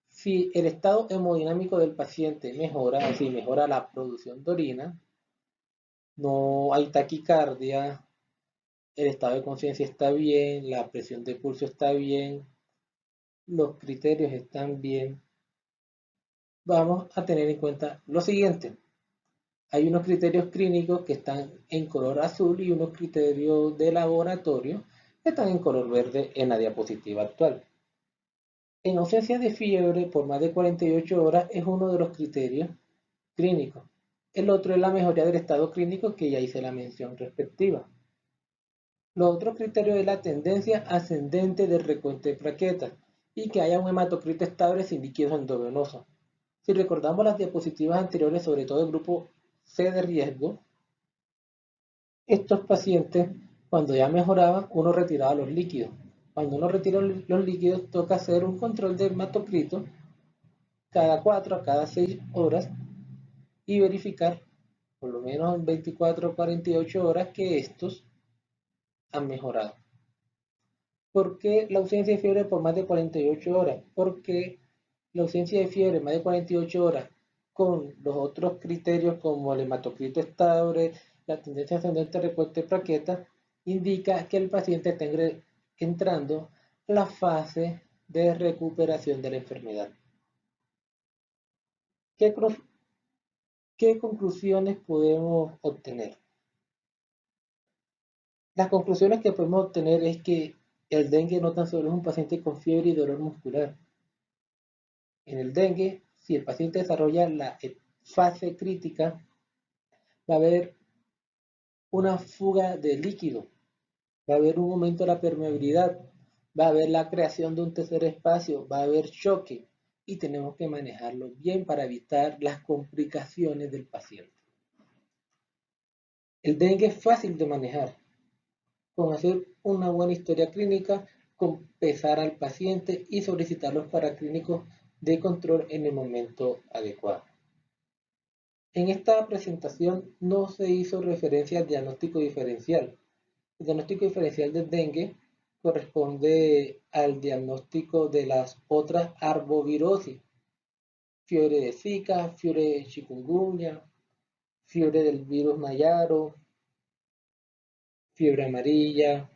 Si el estado hemodinámico del paciente mejora, si mejora la producción de orina, no hay taquicardia, el estado de conciencia está bien, la presión de pulso está bien, los criterios están bien, vamos a tener en cuenta lo siguiente. Hay unos criterios clínicos que están en color azul y unos criterios de laboratorio que están en color verde en la diapositiva actual. En ausencia de fiebre por más de 48 horas es uno de los criterios clínicos. El otro es la mejoría del estado clínico, que ya hice la mención respectiva. Los otros criterios es la tendencia ascendente del recuento de plaquetas y que haya un hematocrito estable sin líquidos endovenosos. Si recordamos las diapositivas anteriores, sobre todo el grupo C de riesgo, estos pacientes, cuando ya mejoraban, uno retiraba los líquidos. Cuando uno retira los líquidos, toca hacer un control de hematocrito cada 4 a cada 6 horas y verificar por lo menos en 24 o 48 horas que estos han mejorado. ¿Por qué la ausencia de fiebre por más de 48 horas? Porque la ausencia de fiebre más de 48 horas con los otros criterios como el hematocrito estable, la tendencia ascendente a recorte de plaquetas, indica que el paciente está entrando a la fase de recuperación de la enfermedad. ¿Qué, qué conclusiones podemos obtener? Las conclusiones que podemos obtener es que el dengue no tan solo es un paciente con fiebre y dolor muscular. En el dengue, si el paciente desarrolla la fase crítica, va a haber una fuga de líquido, va a haber un aumento de la permeabilidad, va a haber la creación de un tercer espacio, va a haber choque y tenemos que manejarlo bien para evitar las complicaciones del paciente. El dengue es fácil de manejar, con hacer una buena historia clínica, con pesar al paciente y solicitar los paraclínicos de control en el momento adecuado. En esta presentación no se hizo referencia al diagnóstico diferencial. El diagnóstico diferencial del dengue corresponde al diagnóstico de las otras arbovirosis, fiebre de Zika, fiebre de chikungunya, fiebre del virus Mayaro, fiebre amarilla,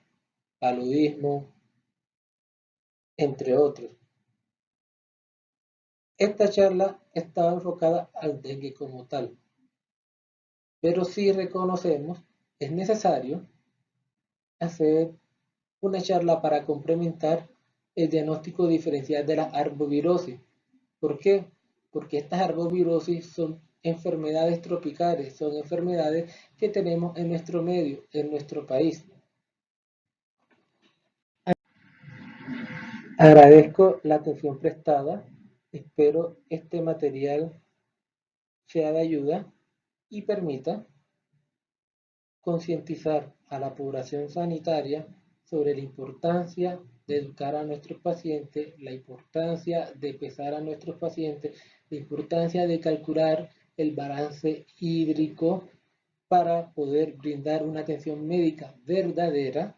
paludismo, entre otros. Esta charla estaba enfocada al dengue como tal, pero si reconocemos, es necesario hacer una charla para complementar el diagnóstico diferencial de la arbovirosis. ¿Por qué? Porque estas arbovirosis son enfermedades tropicales, son enfermedades que tenemos en nuestro medio, en nuestro país. Agradezco la atención prestada, espero este material sea de ayuda y permita concientizar a la población sanitaria sobre la importancia de educar a nuestros pacientes, la importancia de pesar a nuestros pacientes, la importancia de calcular el balance hídrico para poder brindar una atención médica verdadera.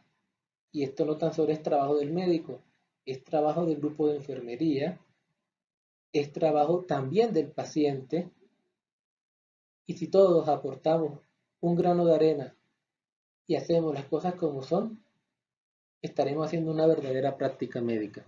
Y esto no tan solo es trabajo del médico, es trabajo del grupo de enfermería, es trabajo también del paciente. Y si todos aportamos un grano de arena y hacemos las cosas como son, estaremos haciendo una verdadera práctica médica.